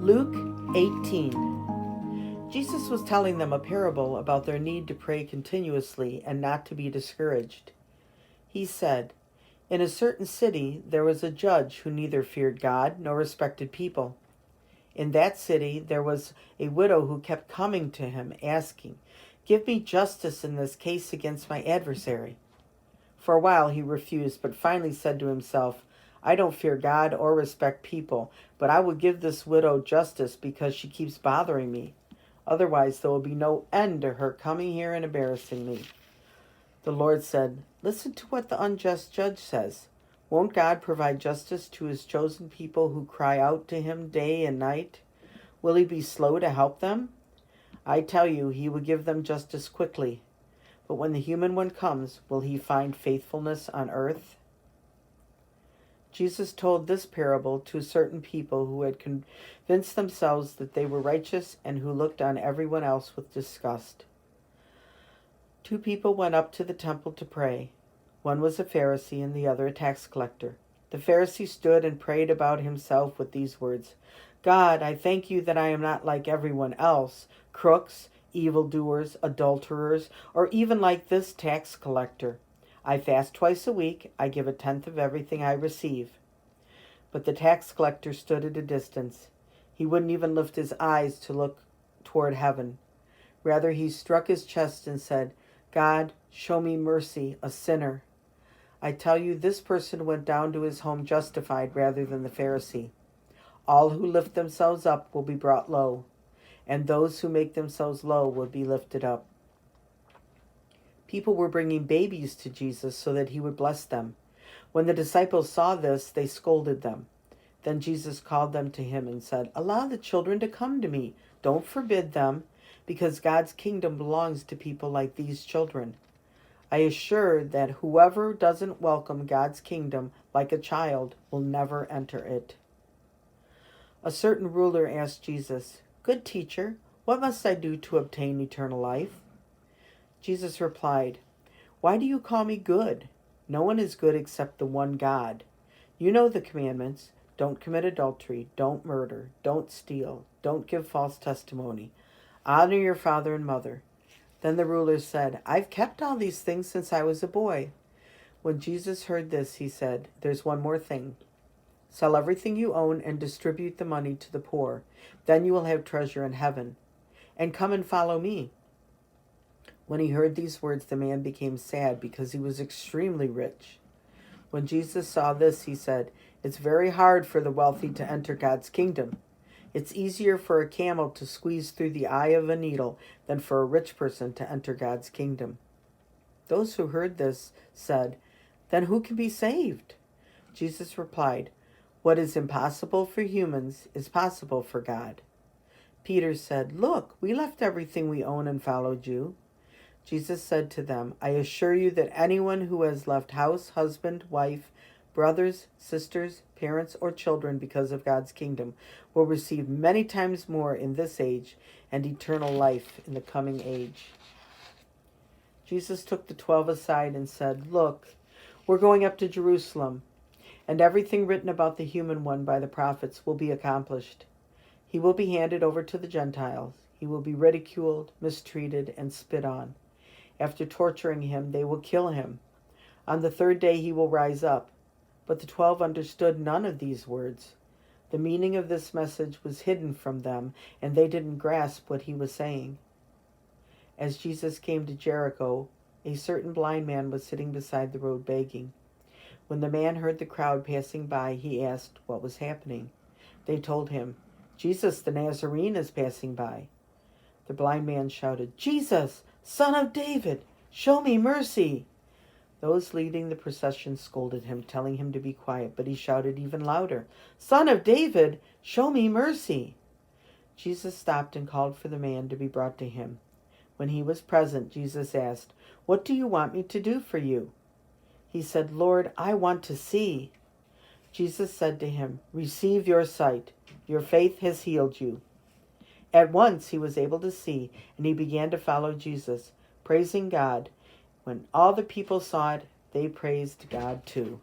Luke 18. Jesus was telling them a parable about their need to pray continuously and not to be discouraged. He said, "In a certain city there was a judge who neither feared God nor respected people. In that city there was a widow who kept coming to him, asking, 'Give me justice in this case against my adversary.' For a while he refused, but finally said to himself, 'I don't fear God or respect people, but I will give this widow justice because she keeps bothering me. Otherwise there will be no end to her coming here and embarrassing me.' The Lord said, 'Listen to what the unjust judge says. Won't God provide justice to his chosen people who cry out to him day and night? Will he be slow to help them? I tell you, he will give them justice quickly. But when the human one comes, will he find faithfulness on earth?" Jesus told this parable to certain people who had convinced themselves that they were righteous and who looked on everyone else with disgust. Two people went up to the temple to pray. One was a Pharisee and the other a tax collector. The Pharisee stood and prayed about himself with these words, "God, I thank you that I am not like everyone else, crooks, evildoers, adulterers, or even like this tax collector. I fast twice a week. I give 1/10 of everything I receive." But the tax collector stood at a distance. He wouldn't even lift his eyes to look toward heaven. Rather, he struck his chest and said, "God, show me mercy, a sinner." I tell you, this person went down to his home justified rather than the Pharisee. All who lift themselves up will be brought low, and those who make themselves low will be lifted up. People were bringing babies to Jesus so that he would bless them. When the disciples saw this, they scolded them. Then Jesus called them to him and said, "Allow the children to come to me. Don't forbid them, because God's kingdom belongs to people like these children. I assure that whoever doesn't welcome God's kingdom like a child will never enter it." A certain ruler asked Jesus, "Good teacher, what must I do to obtain eternal life?" Jesus replied, "Why do you call me good? No one is good except the one God. You know the commandments. Don't commit adultery. Don't murder. Don't steal. Don't give false testimony. Honor your father and mother." Then the ruler said, "I've kept all these things since I was a boy." When Jesus heard this, he said, "There's one more thing. Sell everything you own and distribute the money to the poor. Then you will have treasure in heaven. And come and follow me." When he heard these words, the man became sad because he was extremely rich. When Jesus saw this, he said, "It's very hard for the wealthy to enter God's kingdom. It's easier for a camel to squeeze through the eye of a needle than for a rich person to enter God's kingdom." Those who heard this said, "Then who can be saved?" Jesus replied, "What is impossible for humans is possible for God." Peter said, "Look, we left everything we own and followed you." Jesus said to them, "I assure you that anyone who has left house, husband, wife, brothers, sisters, parents, or children because of God's kingdom will receive many times more in this age and eternal life in the coming age." Jesus took the 12 aside and said, "Look, we're going up to Jerusalem, and everything written about the human one by the prophets will be accomplished. He will be handed over to the Gentiles. He will be ridiculed, mistreated, and spit on. After torturing him, they will kill him. On the 3rd day he will rise up." But the 12 understood none of these words. The meaning of this message was hidden from them, and they didn't grasp what he was saying. As Jesus came to Jericho, a certain blind man was sitting beside the road begging. When the man heard the crowd passing by, he asked what was happening. They told him, "Jesus the Nazarene is passing by." The blind man shouted, "Jesus, Son of David, show me mercy." Those leading the procession scolded him, telling him to be quiet, but he shouted even louder, "Son of David, show me mercy." Jesus stopped and called for the man to be brought to him. When he was present, Jesus asked, "What do you want me to do for you?" He said, "Lord, I want to see." Jesus said to him, "Receive your sight. Your faith has healed you." At once he was able to see, and he began to follow Jesus, praising God. When all the people saw it, they praised God too.